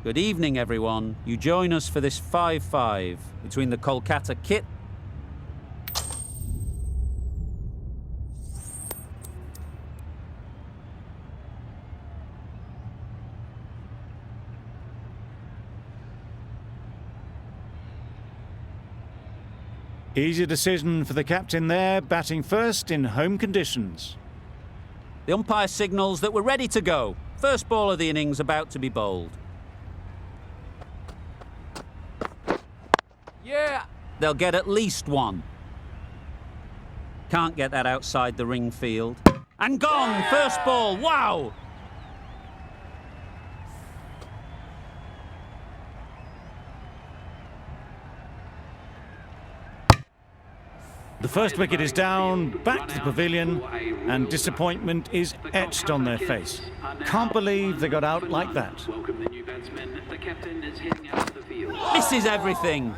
Good evening, everyone. You join us for this 5-5 between the Kolkata Kit Easy decision for the captain there, batting first in home conditions. The umpire signals that we're ready to go. First ball of the innings about to be bowled. Yeah! They'll get at least one. Can't get that outside the ring field. And gone! Yeah! First ball, wow! The first wicket is down, back to the pavilion, and disappointment is etched on their face. Can't believe they got out like that. Misses everything.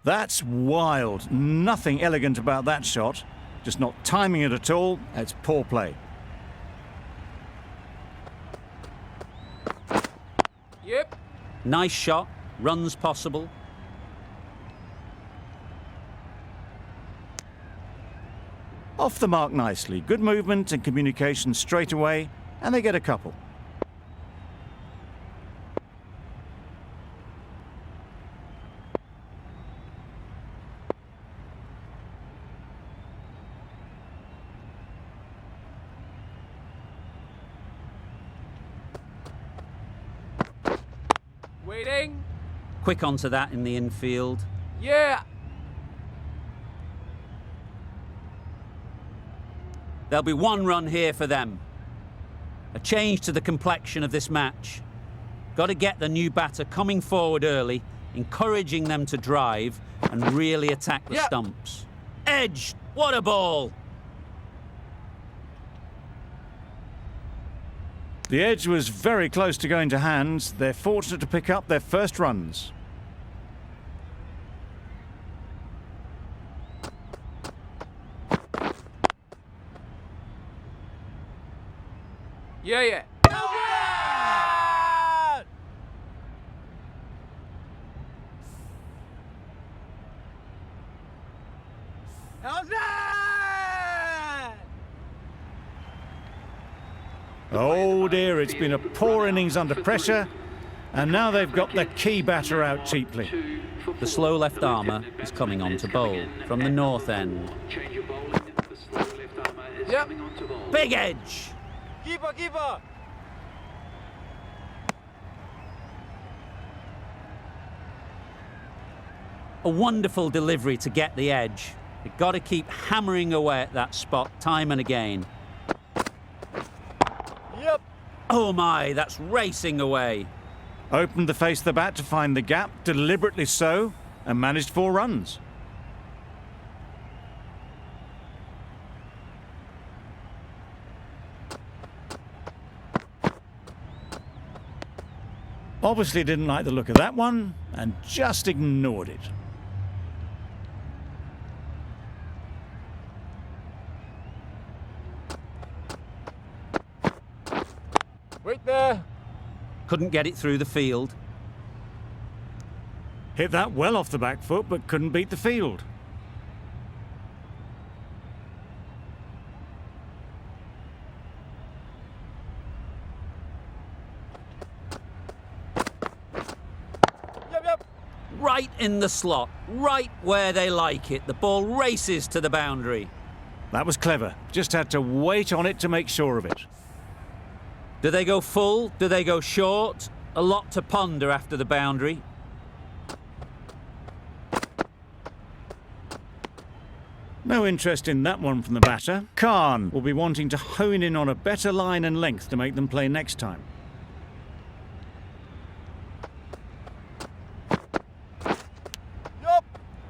That's wild. Nothing elegant about that shot. Just not timing it at all. It's poor play. Yep. Nice shot. Runs possible. Off the mark nicely. Good movement and communication straight away, and they get a couple. Waiting. Quick onto that in the infield. Yeah! There'll be one run here for them. A change to the complexion of this match. Got to get the new batter coming forward early, encouraging them to drive and really attack the stumps. Edge! What a ball! The edge was very close to going to hands. They're fortunate to pick up their first runs. Yeah, yeah. Oh dear, it's been a poor innings under pressure, and now they've got the key batter out cheaply. The slow left armour is coming on to bowl from the north end. Yep. Big edge! Keeper, keeper! A wonderful delivery to get the edge. You've got to keep hammering away at that spot time and again. Yep. Oh my, that's racing away. Opened the face of the bat to find the gap, deliberately so, and managed 4 runs. Obviously didn't like the look of that one, and just ignored it. Wait there. Couldn't get it through the field. Hit that well off the back foot, but couldn't beat the field. Right in the slot, right where they like it. The ball races to the boundary. That was clever. Just had to wait on it to make sure of it. Do they go full? Do they go short? A lot to ponder after the boundary. No interest in that one from the batter. Khan will be wanting to hone in on a better line and length to make them play next time.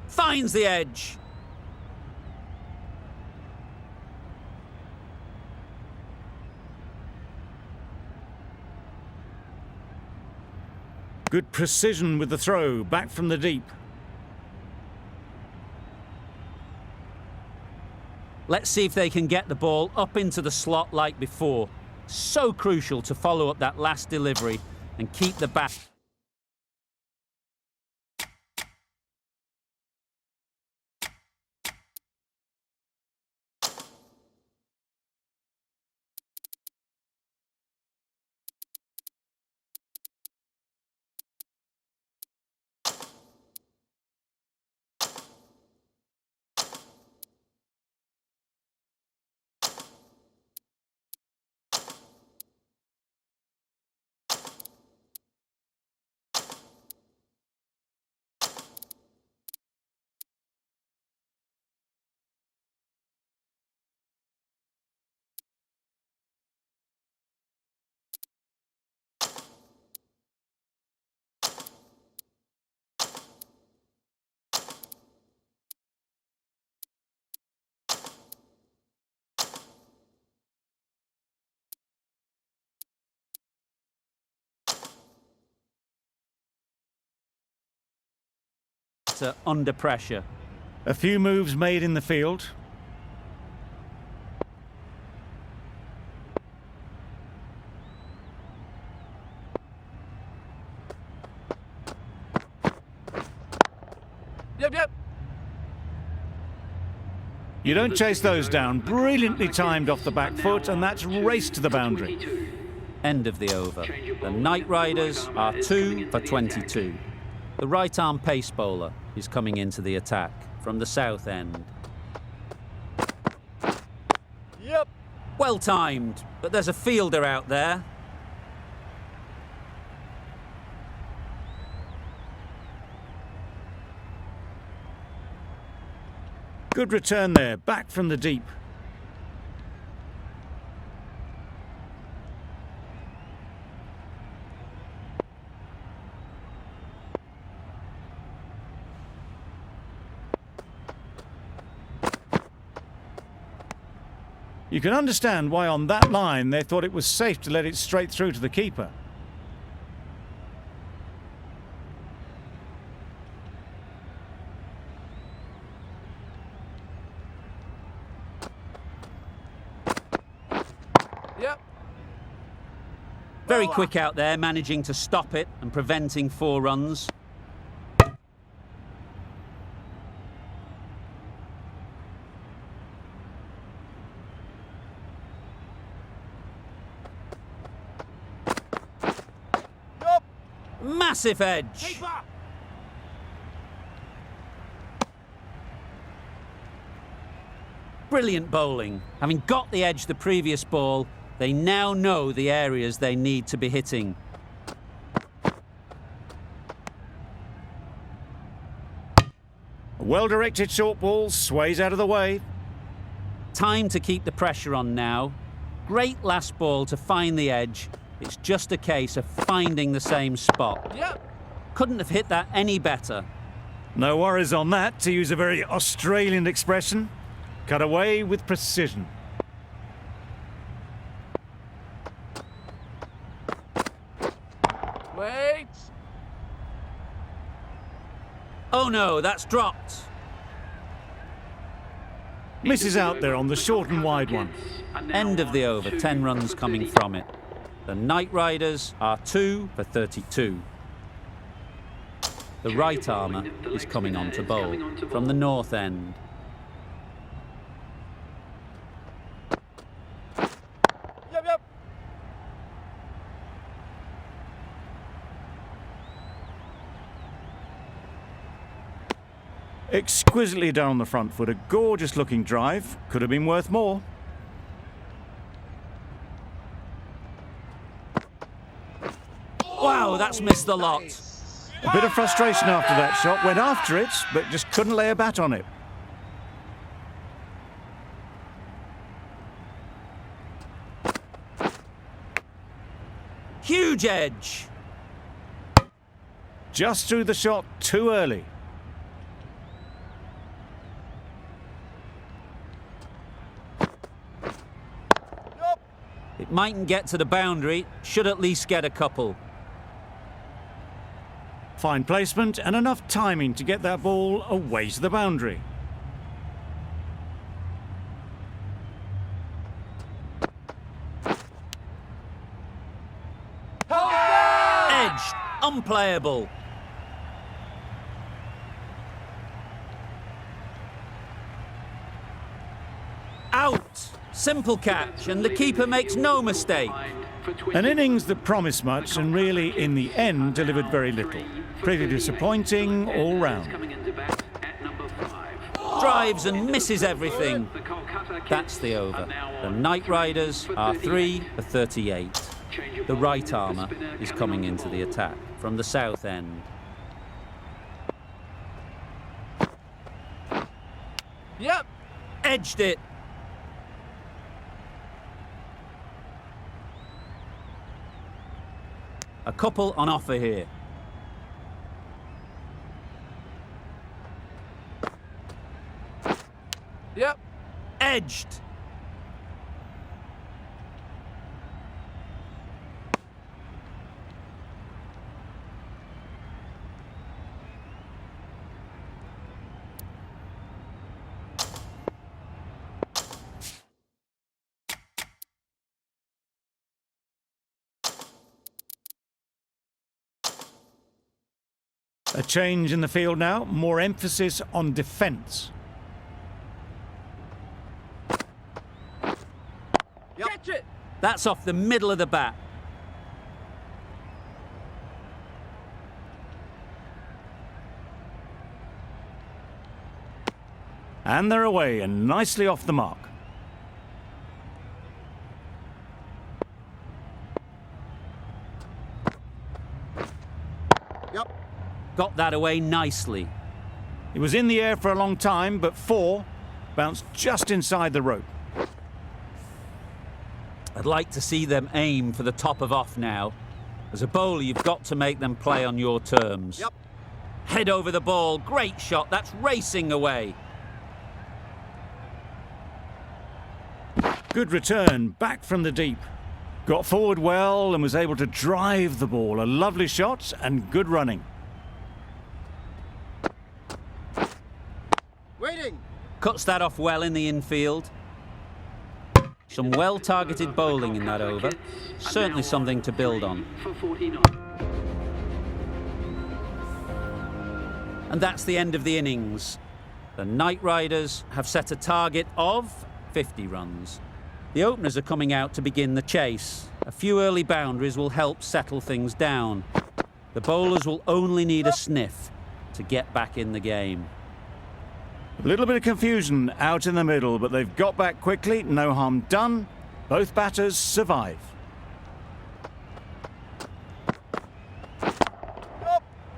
Finds the edge. Good precision with the throw, back from the deep. Let's see if they can get the ball up into the slot like before. So crucial to follow up that last delivery and keep the bat. Under pressure. A few moves made in the field. Yep. You don't chase those down. Brilliantly timed off the back foot, and that's race to the boundary. End of the over. The Knight Riders are 2 for 22. The right-arm pace bowler is coming into the attack from the south end. Yep. Well timed, but there's a fielder out there. Good return there, back from the deep. You can understand why on that line they thought it was safe to let it straight through to the keeper. Yep. Very quick out there, managing to stop it and preventing 4 runs. Massive edge. Brilliant bowling. Having got the edge the previous ball, they now know the areas they need to be hitting. A well-directed short ball sways out of the way. Time to keep the pressure on now. Great last ball to find the edge. It's just a case of finding the same spot. Yep. Couldn't have hit that any better. No worries on that, to use a very Australian expression. Cut away with precision. Wait. Oh no, that's dropped. Misses out there on the short and wide one. End of the over, 10 runs coming from it. The Knight Riders are 2 for 32. The right armour is coming on to bowl from the north end. Yep. Exquisitely down the front foot, a gorgeous looking drive. Could have been worth more. Wow, that's missed the lot. A bit of frustration after that shot. Went after it, but just couldn't lay a bat on it. Huge edge. Just threw the shot too early. It mightn't get to the boundary, should at least get a couple. Fine placement and enough timing to get that ball away to the boundary. Unplayable. Out. Simple catch, and the keeper makes no mistake. An innings that promised much and really, in the end, delivered very little. Pretty disappointing all round. Drives and misses everything. That's the over. The Knight Riders are 3 for 38. The right armour is coming into the attack from the south end. Yep. Edged it. A couple on offer here. Yep. Edged. A change in the field now, more emphasis on defence. Yep. Catch it. That's off the middle of the bat. And they're away and nicely off the mark. Yep. Got that away nicely. It was in the air for a long time, but 4 bounced just inside the rope. I'd like to see them aim for the top of off now. As a bowler, you've got to make them play on your terms. Yep. Head over the ball. Great shot. That's racing away. Good return, back from the deep. Got forward well and was able to drive the ball. A lovely shot and good running. Waiting. Cuts that off well in the infield. Some well-targeted bowling in that over. Certainly something to build on. And that's the end of the innings. The Knight Riders have set a target of 50 runs. The openers are coming out to begin the chase. A few early boundaries will help settle things down. The bowlers will only need a sniff to get back in the game. A little bit of confusion out in the middle, but they've got back quickly. No harm done. Both batters survive.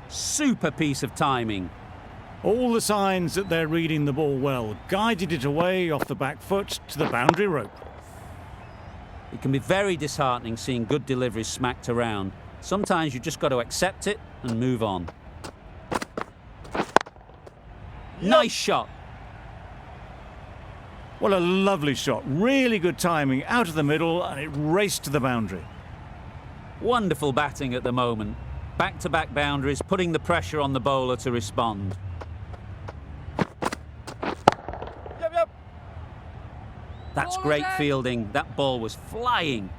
Super piece of timing. All the signs that they're reading the ball well. Guided it away off the back foot to the boundary rope. It can be very disheartening seeing good deliveries smacked around. Sometimes you've just got to accept it and move on. Nice shot. Well, a lovely shot. Really good timing out of the middle, and it raced to the boundary. Wonderful batting at the moment. Back-to-back boundaries, putting the pressure on the bowler to respond. Yep. That's great fielding. That ball was flying.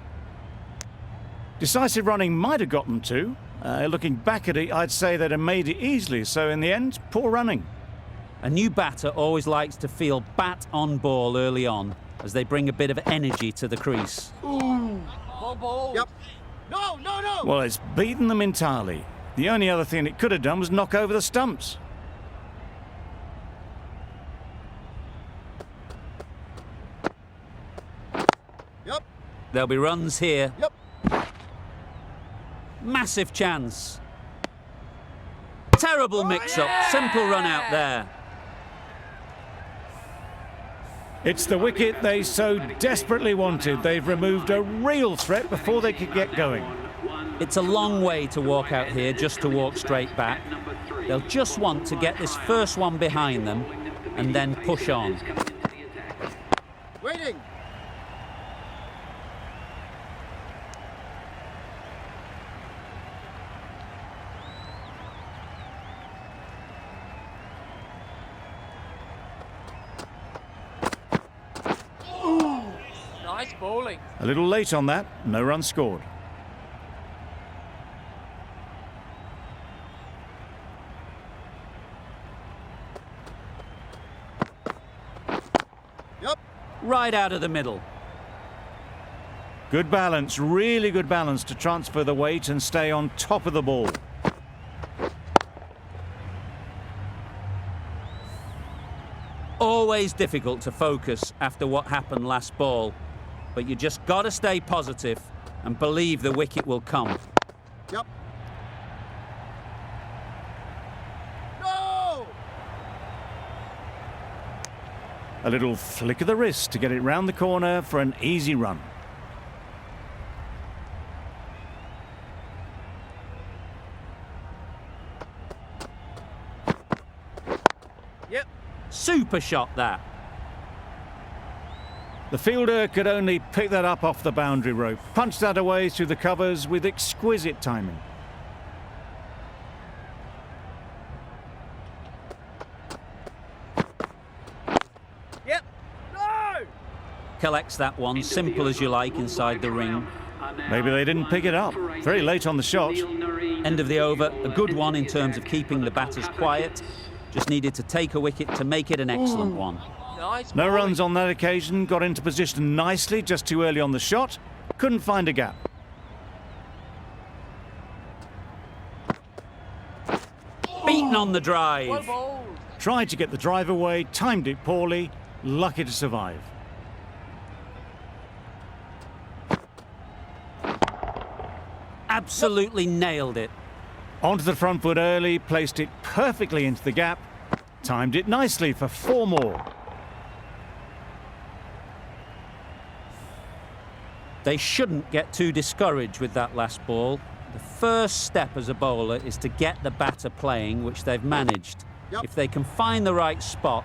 Decisive running might have got them too. Looking back at it, I'd say they'd have made it easily. So in the end, poor running. A new batter always likes to feel bat on ball early on as they bring a bit of energy to the crease. Ball. Yep. No. Well, it's beaten them entirely. The only other thing it could have done was knock over the stumps. Yep. There'll be runs here. Yep. Massive chance. Terrible mix-up. Simple run out there. It's the wicket they so desperately wanted. They've removed a real threat before they could get going. It's a long way to walk out here just to walk straight back. They'll just want to get this first one behind them and then push on. Waiting. Nice bowling. A little late on that, no run scored. right out of the middle. Good balance, really good balance to transfer the weight and stay on top of the ball. Always difficult to focus after what happened last ball, but you just got to stay positive and believe the wicket will come. Yep. No! A little flick of the wrist to get it round the corner for an easy run. Yep. Super shot that. The fielder could only pick that up off the boundary rope, punched that away through the covers with exquisite timing. Yep. No! Collects that one, simple as you like, inside the ring. Maybe they didn't pick it up. Very late on the shot. End of the over, a good one in terms of keeping the batters quiet. Just needed to take a wicket to make it an excellent one. Nice. No runs on that occasion, got into position nicely, just too early on the shot. Couldn't find a gap. Beaten on the Well drive. bowled. Tried to get the drive away, timed it poorly, lucky to survive. Absolutely nailed it. Onto the front foot early, placed it perfectly into the gap, timed it nicely for 4 more. They shouldn't get too discouraged with that last ball. The first step as a bowler is to get the batter playing, which they've managed. Yep. If they can find the right spot,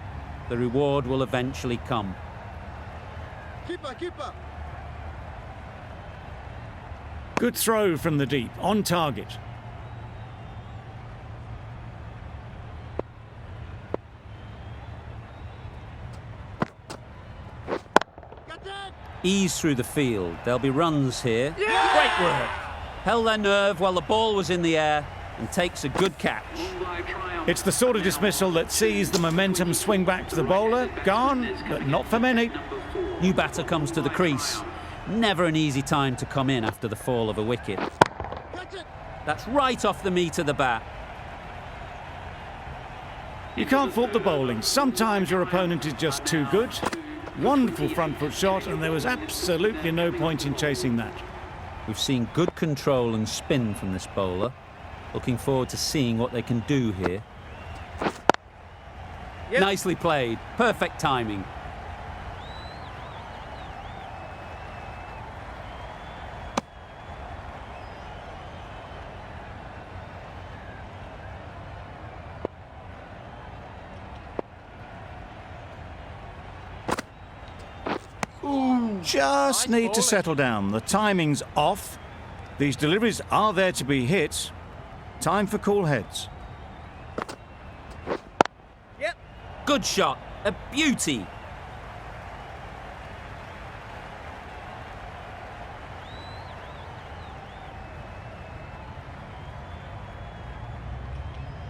the reward will eventually come. Keeper, keeper. Good throw from the deep, on target. Get it! Ease through the field. There'll be runs here. Great work. Held their nerve while the ball was in the air and takes a good catch. It's the sort of dismissal that sees the momentum swing back to the bowler. Gone, but not for many. New batter comes to the crease. Never an easy time to come in after the fall of a wicket. Catch it! That's right off the meat of the bat. You can't fault the bowling. Sometimes your opponent is just too good. Wonderful front foot shot, and there was absolutely no point in chasing that. We've seen good control and spin from this bowler. Looking forward to seeing what they can do here. Yep. Nicely played. Perfect timing. Just Nice need to bowling. settle down. The timing's off. These deliveries are there to be hit. Time for cool heads. Yep. Good shot. A beauty.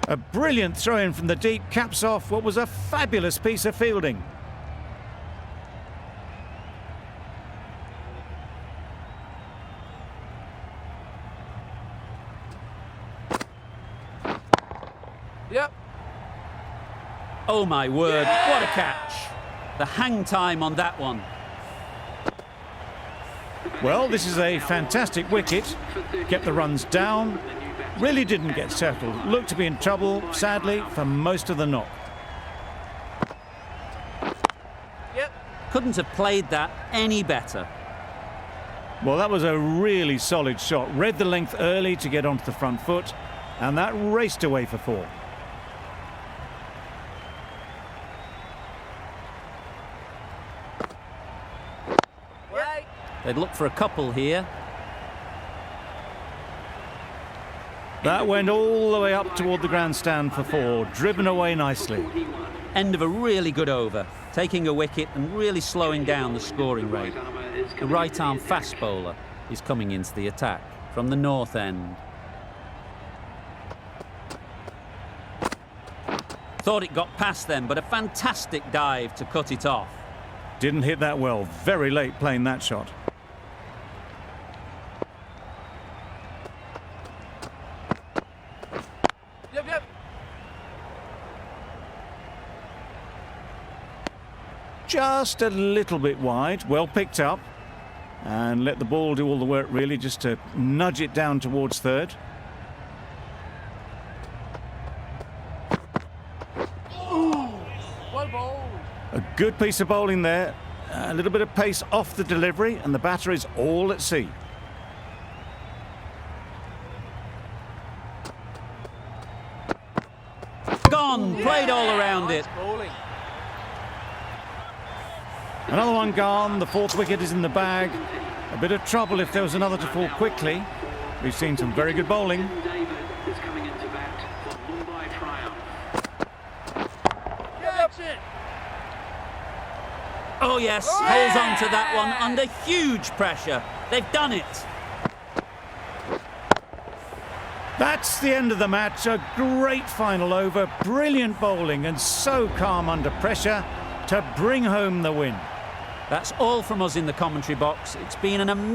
A brilliant throw-in from the deep caps off what was a fabulous piece of fielding. Yep. Oh my word, what a catch. The hang time on that one. Well, this is a fantastic wicket. Get the runs down. Really didn't get settled. Looked to be in trouble, sadly, for most of the knock. Yep. Couldn't have played that any better. Well, that was a really solid shot. Read the length early to get onto the front foot, and that raced away for 4. Wait. They'd look for a couple here. That went all the way up toward the grandstand for 4, driven away nicely. End of a really good over. Taking a wicket and really slowing down the scoring rate. The right-arm fast bowler is coming into the attack from the north end. Thought it got past them, but a fantastic dive to cut it off. Didn't hit that well. Very late playing that shot. Yep. Just a little bit wide. Well picked up. And let the ball do all the work, really, just to nudge it down towards third. Well bowled. A good piece of bowling there. A little bit of pace off the delivery, and the batter is all at sea. Gone, played all around it. Bowling. Another one gone. The fourth wicket is in the bag. A bit of trouble if there was another to fall quickly. We've seen some very good bowling. Oh yes, holds on to that one under huge pressure. They've done it. That's the end of the match. A great final over. Brilliant bowling and so calm under pressure to bring home the win. That's all from us in the commentary box. It's been an amazing